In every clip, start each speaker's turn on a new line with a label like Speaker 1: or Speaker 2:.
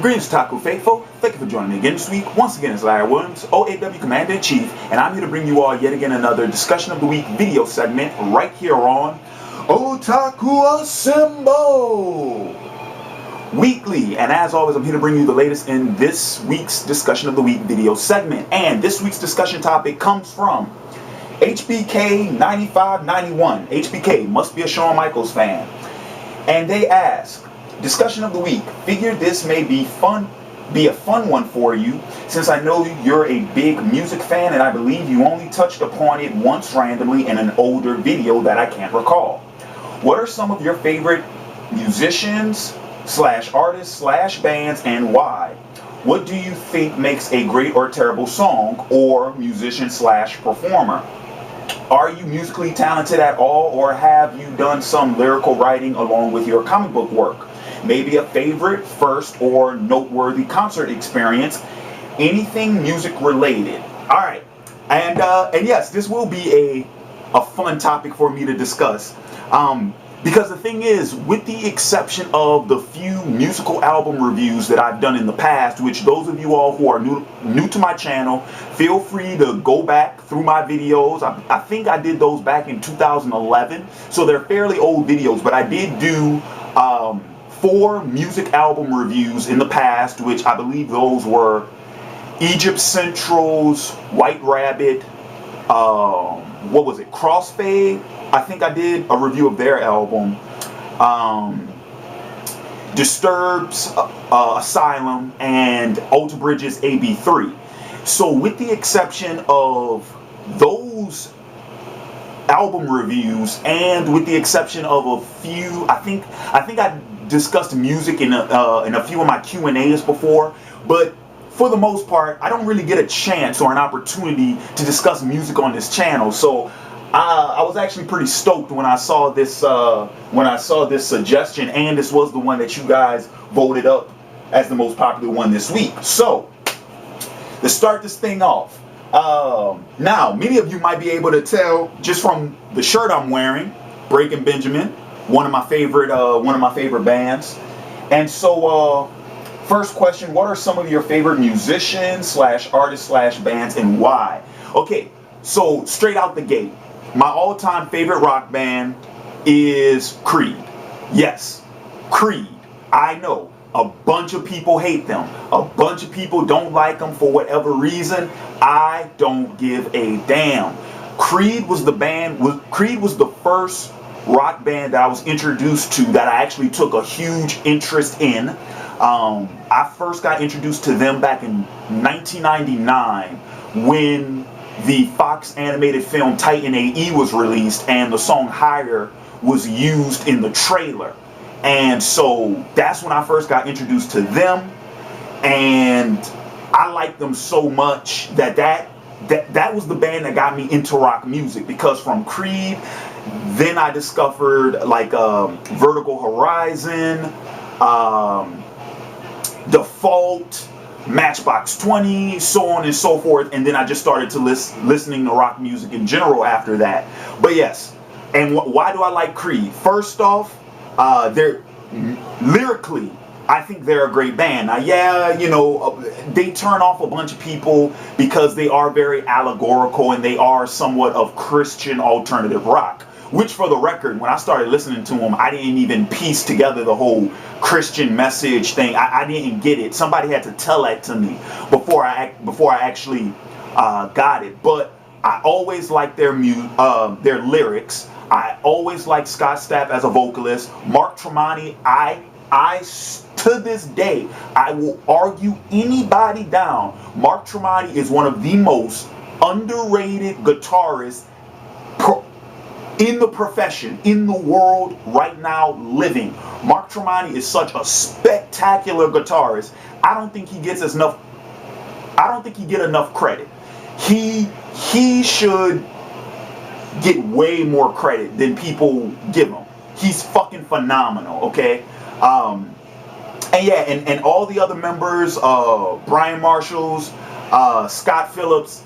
Speaker 1: Greetings, Taco Faithful. Thank you for joining me again this week. Once again, it's Larry Williams, OAW Commander-in-Chief, and I'm here to bring you all yet again another Discussion of the Week video segment right here on Otaku Assemble Weekly. And as always, I'm here to bring you the latest in this week's Discussion of the Week video segment. And this week's discussion topic comes from HBK 9591. HBK must be a Shawn Michaels fan. And they ask, Discussion of the week. Figured this may be a fun one for you, since I know you're a big music fan and I believe you only touched upon it once randomly in an older video that I can't recall. What are some of your favorite musicians / artists / bands and why? What do you think makes a great or terrible song or musician / performer? Are you musically talented at all, or have you done some lyrical writing along with your comic book work? Maybe a favorite, first, or noteworthy concert experience. Anything music related. Alright, and yes, this will be a fun topic for me to discuss. Because the thing is, with the exception of the few musical album reviews that I've done in the past, which those of you all who are new to my channel, feel free to go back through my videos. I think I did those back in 2011, so they're fairly old videos, but I did do 4 music album reviews in the past, which I believe those were Egypt Central's White Rabbit, what was it, Crossfade? I think I did a review of their album. Disturbed's Asylum, and Alter Bridge's AB3. So with the exception of those album reviews, and with the exception of a few, I think I discussed music in a few of my Q&As before, but for the most part, I don't really get a chance or an opportunity to discuss music on this channel. So I was actually pretty stoked when I saw this suggestion, and this was the one that you guys voted up as the most popular one this week. So to start this thing off, now many of you might be able to tell just from the shirt I'm wearing, Breaking Benjamin, one of my favorite bands. And so first question, what are some of your favorite musicians / artists / bands and why? Okay, so straight out the gate, my all-time favorite rock band is Creed. Yes, Creed. I know a bunch of people hate them. A bunch of people don't like them for whatever reason. I don't give a damn. Creed was the first rock band that I was introduced to that I actually took a huge interest in. I first got introduced to them back in 1999 when the Fox animated film Titan AE was released and the song Higher was used in the trailer. And so that's when I first got introduced to them, and I liked them so much that was the band that got me into rock music, because from Creed, then I discovered like Vertical Horizon, Default, Matchbox 20, so on and so forth, and then I just started to listening to rock music in general after that. But yes, and why do I like Creed? First off, they're lyrically, I think they're a great band. Now, yeah, you know, they turn off a bunch of people because they are very allegorical and they are somewhat of Christian alternative rock. Which, for the record, when I started listening to them, I didn't even piece together the whole Christian message thing. I didn't get it. Somebody had to tell that to me before I actually got it. But I always liked their lyrics. I always liked Scott Stapp as a vocalist. Mark Tremonti, to this day, I will argue anybody down. Mark Tremonti is one of the most underrated guitarists in the profession, in the world right now living. Mark Tremonti is such a spectacular guitarist. I don't think he gets enough credit. He should get way more credit than people give him. He's fucking phenomenal, okay? And yeah, and all the other members, Brian Marshalls, Scott Phillips,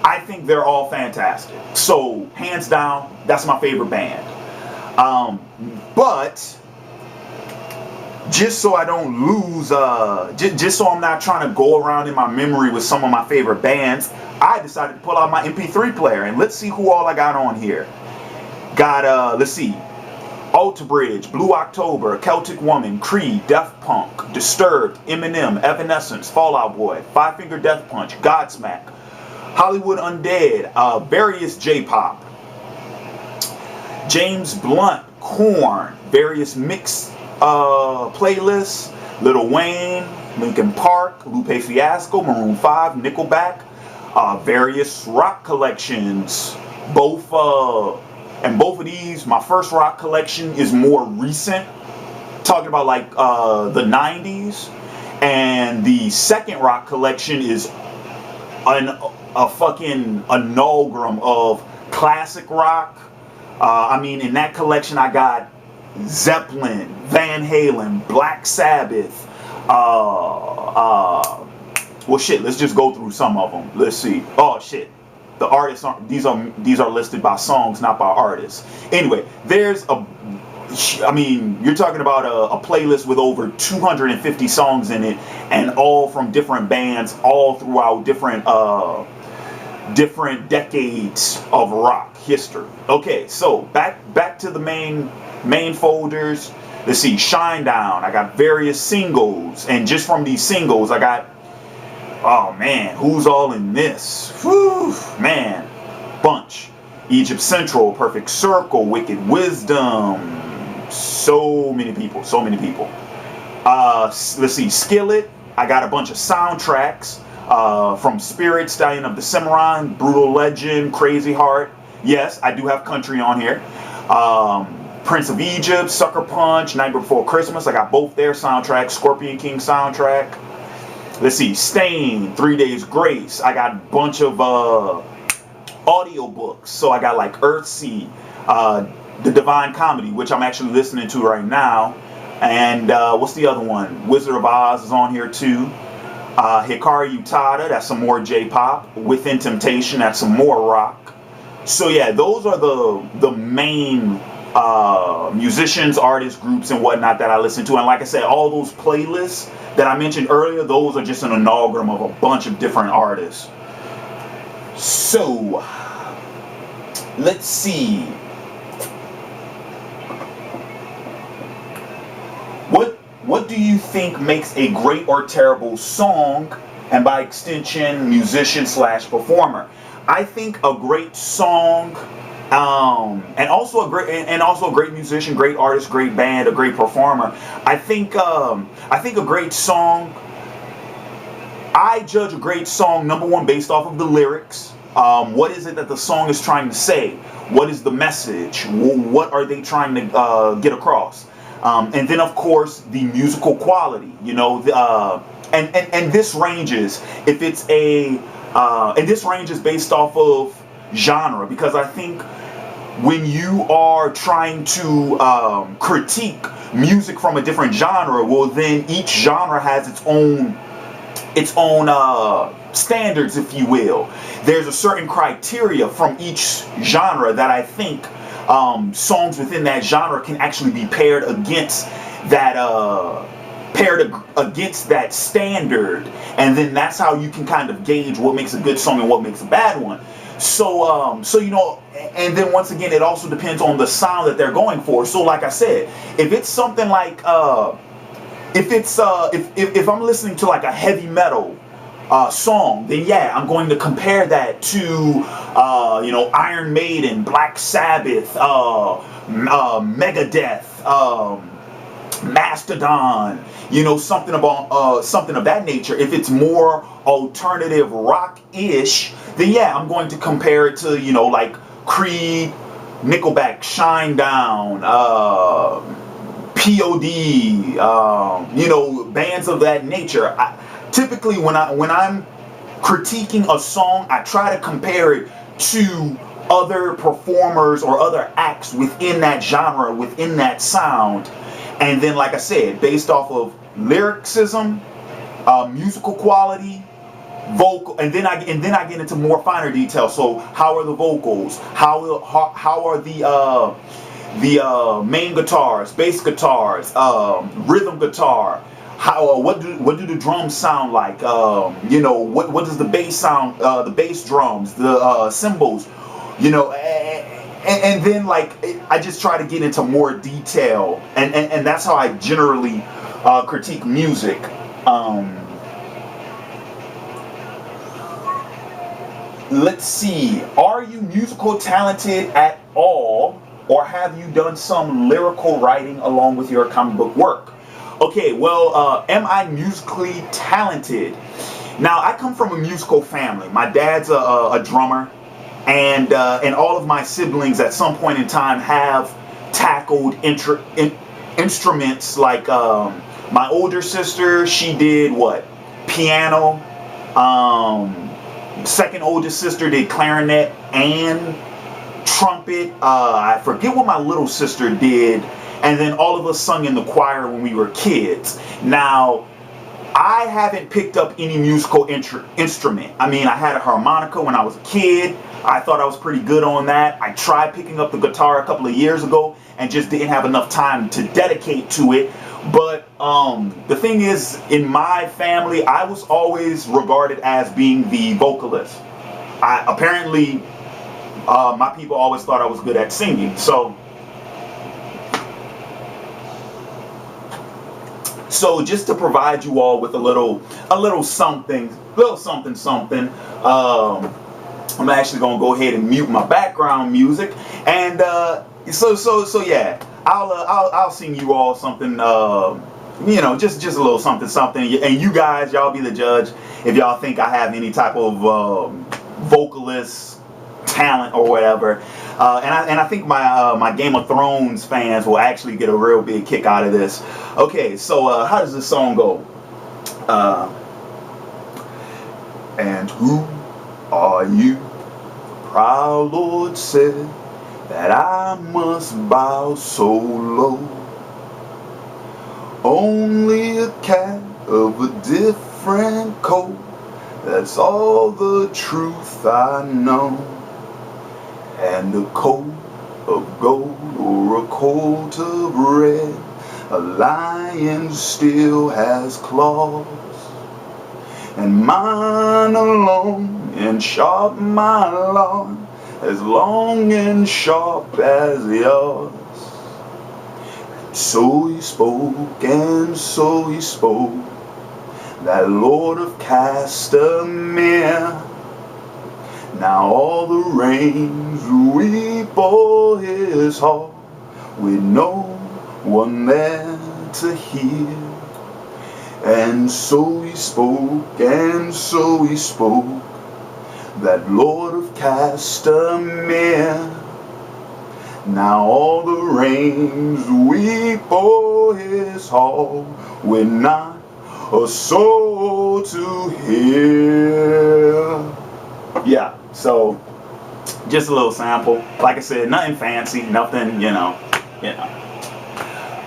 Speaker 1: I think they're all fantastic. So, hands down, that's my favorite band. But just so I don't lose, just so I'm not trying to go around in my memory with some of my favorite bands, I decided to pull out my MP3 player, and let's see who all I got on here. Got, let's see, Alter Bridge, Blue October, Celtic Woman, Creed, Daft Punk, Disturbed, Eminem, Evanescence, Fall Out Boy, Five Finger Death Punch, Godsmack, Hollywood Undead, various J-pop, James Blunt, Korn, various mix playlists, Lil Wayne, Linkin Park, Lupe Fiasco, Maroon 5, Nickelback, various rock collections, and both of these, my first rock collection is more recent, talking about like the 90s, and the second rock collection is a fucking amalgam of classic rock. I mean, in that collection I got Zeppelin, Van Halen, Black Sabbath, well shit, let's just go through some of them. Let's see. Oh shit. The artists aren't, these are listed by songs, not by artists. Anyway, there's I mean, you're talking about a playlist with over 250 songs in it, and all from different bands, all throughout different decades of rock history. Okay, so back to the main folders. Let's see, Shinedown. I got various singles, and just from these singles, I got, oh man, who's all in this? Whew, man, bunch. Egypt Central, Perfect Circle, Wicked Wisdom. So many people. Let's see, Skillet. I got a bunch of soundtracks from Spirit, Stallion of the Cimarron, Brutal Legend, Crazy Heart. Yes, I do have country on here. Prince of Egypt, Sucker Punch, Night Before Christmas. I got both their soundtracks. Scorpion King soundtrack. Let's see, Stain, 3 Days Grace. I got a bunch of audiobooks. So I got like Earthsea, The Divine Comedy, which I'm actually listening to right now. And what's the other one? Wizard of Oz is on here too. Hikari Utada, that's some more J-pop. Within Temptation, that's some more rock. So yeah, those are the main musicians, artists, groups, and whatnot that I listen to. And like I said, all those playlists that I mentioned earlier, those are just an amalgam of a bunch of different artists. So let's see. What do you think makes a great or terrible song, and by extension, musician / performer? I think a great song, and also a great musician, great artist, great band, a great performer. I think a great song. I judge a great song, number one, based off of the lyrics. What is it that the song is trying to say? What is the message? What are they trying to get across? And then, of course, the musical quality. You know, and this ranges. If it's and this ranges based off of genre, because I think when you are trying to critique music from a different genre, well, then each genre has its own standards, if you will. There's a certain criteria from each genre that I think songs within that genre can actually be paired against that standard, and then that's how you can kind of gauge what makes a good song and what makes a bad one. So you know, and then once again, it also depends on the sound that they're going for. So like I said, if it's something like if I'm listening to like a heavy metal song, then yeah, I'm going to compare that to you know, Iron Maiden, Black Sabbath, Megadeth, Mastodon, you know, something of that nature. If it's more alternative rock-ish, then yeah, I'm going to compare it to, you know, like Creed, Nickelback, Shinedown, POD, you know, bands of that nature. Typically, when I'm critiquing a song, I try to compare it to other performers or other acts within that genre, within that sound, and then, like I said, based off of lyricism, musical quality, vocal, and then I get into more finer details. So, how are the vocals? How are the main guitars, bass guitars, rhythm guitar. How what do the drums sound like? What does the bass sound? The bass drums, the cymbals. And then like I just try to get into more detail, and that's how I generally critique music. Let's see. Are you musical talented at all, or have you done some lyrical writing along with your comic book work? Okay, well, am I musically talented? Now, I come from a musical family. My dad's a drummer, and all of my siblings at some point in time have tackled instruments. Like my older sister, she did what? Piano. Second oldest sister did clarinet and trumpet. I forget what my little sister did. And then all of us sung in the choir when we were kids. Now, I haven't picked up any musical instrument. I mean, I had a harmonica when I was a kid. I thought I was pretty good on that. I tried picking up the guitar a couple of years ago and just didn't have enough time to dedicate to it. But the thing is, in my family, I was always regarded as being the vocalist. Apparently, my people always thought I was good at singing. So just to provide you all with a little something, I'm actually gonna go ahead and mute my background music, and so yeah, I'll sing you all something, just a little something, and you guys, y'all be the judge if y'all think I have any type of vocalist talent or whatever. And I think my Game of Thrones fans will actually get a real big kick out of this. Okay, so how does this song go? And who are you? The proud Lord said that I must bow so low. Only a cat of a different coat, that's all the truth I know. And a coat of gold or a coat of red, a lion still has claws. And mine are long and sharp, my Lord, as long and sharp as yours. So he spoke, and so he spoke, that Lord of Castamere. Now all the rains weep o'er his hall, with no one there to hear. And so he spoke, and so he spoke, that Lord of Castamere. Now all the rains weep o'er his hall, with not a soul to hear. Yeah, so just a little sample. Like I said, nothing fancy, nothing,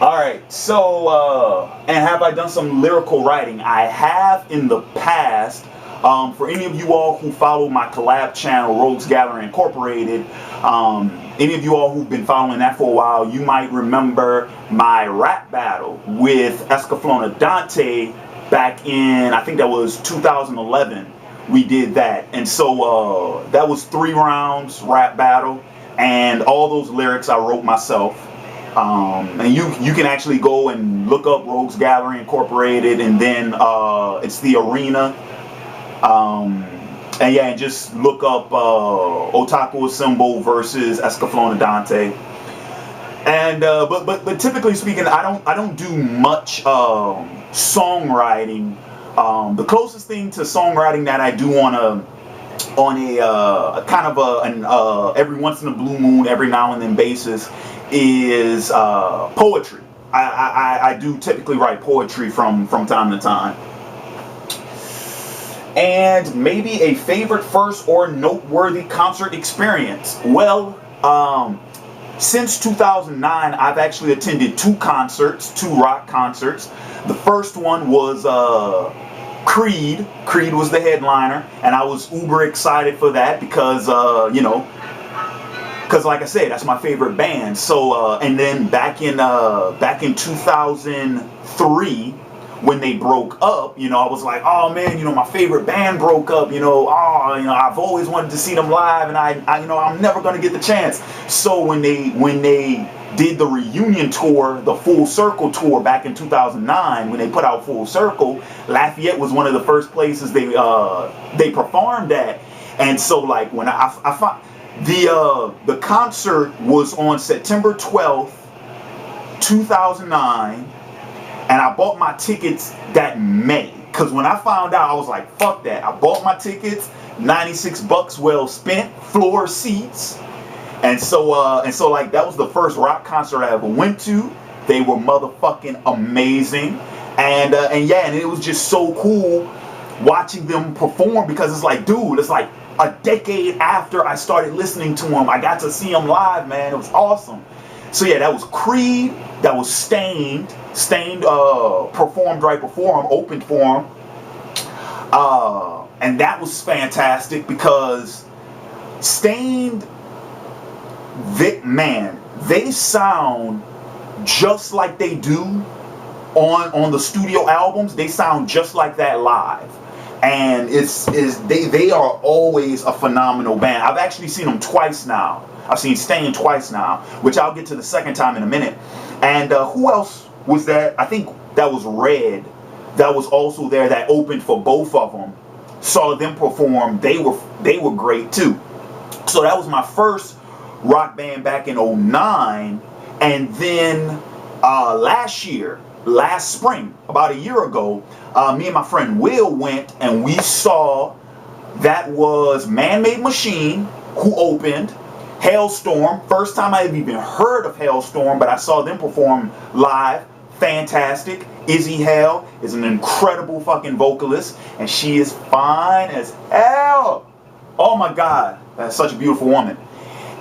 Speaker 1: Alright, so, and have I done some lyrical writing? I have in the past. For any of you all who follow my collab channel, Rogues Gallery Incorporated, any of you all who've been following that for a while, you might remember my rap battle with Escaflowne Dante back in, I think that was 2011. We did that, and so that was 3 rounds rap battle, and all those lyrics I wrote myself. And you can actually go and look up Rogues Gallery Incorporated, and then it's the arena. And yeah, and just look up Otaku Assemble versus Escaflowne Dante. And but typically speaking, I don't do much songwriting. The closest thing to songwriting that I do on a kind of an every once in a blue moon, every now and then basis is poetry. I do typically write poetry from time to time. And maybe a favorite first or noteworthy concert experience. Well, since 2009, I've actually attended 2 concerts, 2 rock concerts. The first one was Creed. Creed was the headliner, and I was uber excited for that because, Because like I said, that's my favorite band. So and then back in 2003, when they broke up, you know, I was like, oh man, you know, my favorite band broke up, you know, I've always wanted to see them live, and I you know, I'm never gonna get the chance. So when they did the reunion tour, the Full Circle tour back in 2009, when they put out Full Circle, Lafayette was one of the first places they performed at. And so like when I found the concert was on September 12th, 2009. And I bought my tickets that May. Because when I found out, I was like, fuck that. I bought my tickets, $96 well spent, floor seats. And so like that was the first rock concert I ever went to. They were motherfucking amazing. And yeah, and it was just so cool watching them perform, because it's like, dude, it's like a decade after I started listening to them, I got to see them live, man. It was awesome. So yeah, that was Creed, that was Stained performed right before him, opened for him. And that was fantastic because Stained, they sound just like they do on the studio albums. They sound just like that live. And they are always a phenomenal band. I've actually seen them twice now. I've seen Stained twice now, which I'll get to the second time in a minute. And who else was that? I think that was Red. That was also there, that opened for both of them. Saw them perform. They were great too. So that was my first rock band back in 2009. And then last spring, about a year ago, me and my friend Will went and we saw, that was Man-Made Machine, who opened. Hailstorm, first time I even heard of Hailstorm, but I saw them perform live. Fantastic. Izzy Hale is an incredible fucking vocalist, and she is fine as hell. Oh my God, that's such a beautiful woman.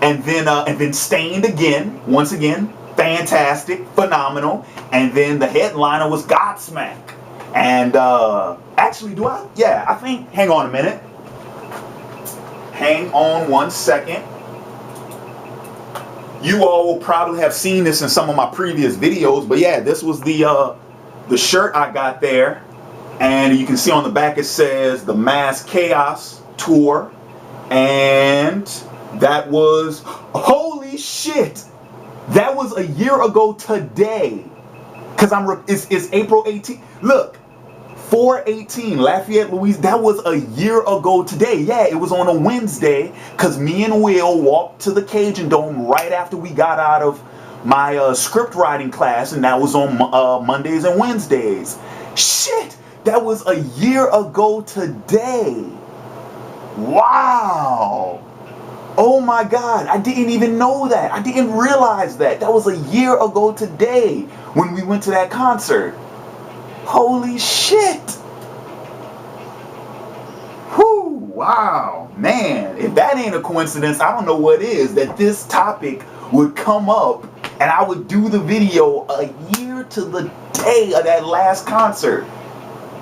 Speaker 1: And then Stained again, once again, fantastic, phenomenal. And then the headliner was Godsmack. And actually, I think, hang on a minute. Hang on one second. You all will probably have seen this in some of my previous videos, but yeah, this was the shirt I got there, and you can see on the back it says the Mass Chaos Tour, and that was, holy shit, that was a year ago today, because it's April 18th. Look, 4/18, Lafayette, Louisiana. That was a year ago today. Yeah, it was on a Wednesday, because me and Will walked to the Cajun Dome right after we got out of my script writing class, and that was on Mondays and Wednesdays. Shit, that was a year ago today. Wow. Oh my God, I didn't even know that. I didn't realize that. That was a year ago today when we went to that concert. Holy shit. Whew, wow. Man, if that ain't a coincidence, I don't know what is, that this topic would come up and I would do the video a year to the day of that last concert.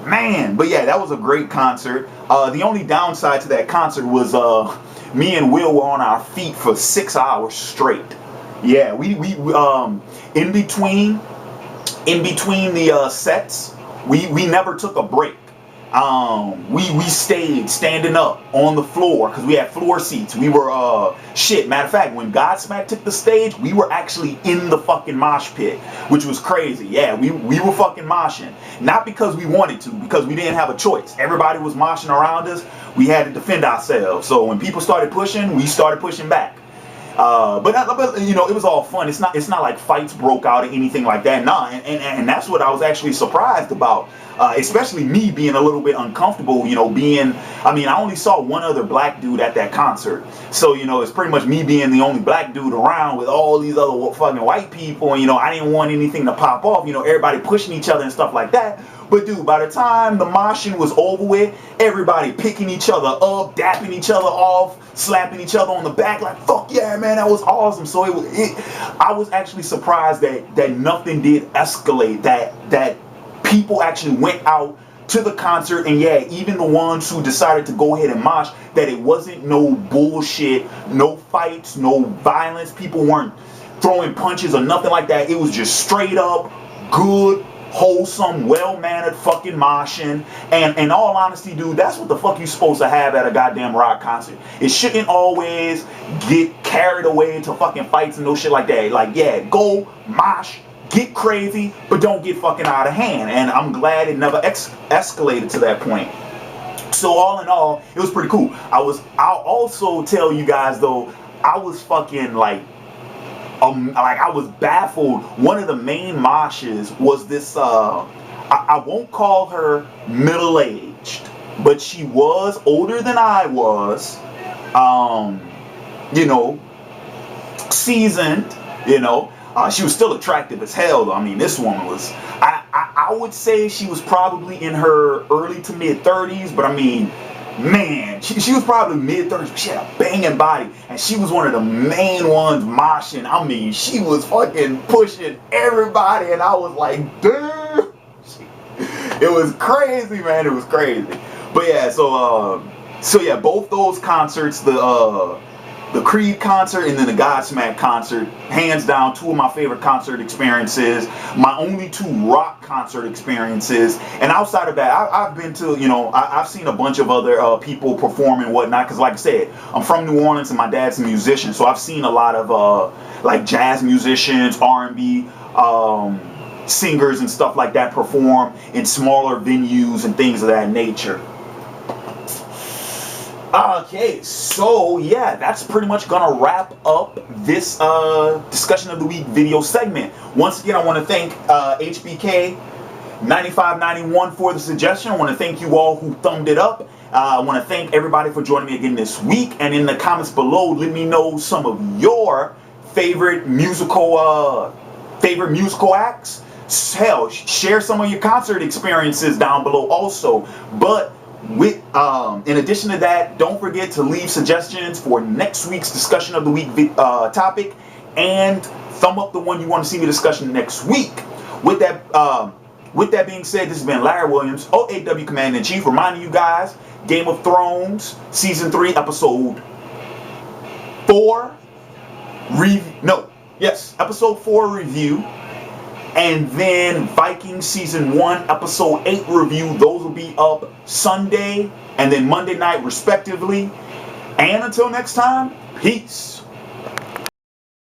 Speaker 1: Man, but yeah, that was a great concert. The only downside to that concert was me and Will were on our feet for 6 hours straight. Yeah, we in between the sets, we never took a break. We stayed standing up on the floor because we had floor seats. We were matter of fact, when Godsmack took the stage, we were actually in the fucking mosh pit, which was crazy. Yeah, we were fucking moshing. Not because we wanted to, because we didn't have a choice. Everybody was moshing around us. We had to defend ourselves. So when people started pushing, we started pushing back. But you know, it was all fun. It's not like fights broke out or anything like that. Nah, and that's what I was actually surprised about. Especially me being a little bit uncomfortable, you know, I only saw one other black dude at that concert. So, you know, it's pretty much me being the only black dude around with all these other fucking white people. And, you know, I didn't want anything to pop off, you know, everybody pushing each other and stuff like that. But dude, by the time the moshing was over with, everybody picking each other up, dapping each other off, slapping each other on the back like, fuck yeah, man, that was awesome. So I was actually surprised that nothing did escalate, that people actually went out to the concert, and yeah, even the ones who decided to go ahead and mosh, that it wasn't no bullshit, no fights, no violence, people weren't throwing punches or nothing like that. It was just straight up good, wholesome, well-mannered fucking moshing. And in all honesty, dude, that's what the fuck you supposed to have at a goddamn rock concert. It shouldn't always get carried away to fucking fights and no shit like that. Like, yeah, go mosh, get crazy, but don't get fucking out of hand. And I'm glad it never escalated to that point. So all in all, it was pretty cool. I'll also tell you guys though, I was fucking like I was baffled. One of the main moshes was this, I won't call her middle-aged, but she was older than I was, you know, seasoned, you know. She was still attractive as hell, though. I mean, this woman was, I would say she was probably in her early to mid-30s, but I mean, man, she was probably mid-30s, but she had a banging body, and she was one of the main ones moshing. I mean, she was fucking pushing everybody, and I was like, dude, it was crazy, man, it was crazy. But yeah, so yeah, both those concerts, the Creed concert and then the Godsmack concert, hands down, two of my favorite concert experiences. My only two rock concert experiences. And outside of that, I've been to, you know, I've seen a bunch of other people perform and whatnot. Because like I said, I'm from New Orleans and my dad's a musician. So I've seen a lot of like jazz musicians, R&B singers and stuff like that perform in smaller venues and things of that nature. Okay, so yeah, that's pretty much gonna wrap up this discussion of the week video segment. Once again, I want to thank HBK 9591 for the suggestion. I want to thank you all who thumbed it up. I want to thank everybody for joining me again this week. And in the comments below, let me know some of your favorite musical acts. Hell, share some of your concert experiences down below also. But with in addition to that, don't forget to leave suggestions for next week's discussion of the week topic, and thumb up the one you want to see me discussion next week. With that being said, this has been Larry Williams, OAW Commander-in-Chief, reminding you guys, Game of Thrones Season 3 Episode 4 Episode 4 review. And then Vikings Season 1, Episode 8 review. Those will be up Sunday and then Monday night, respectively. And until next time, peace.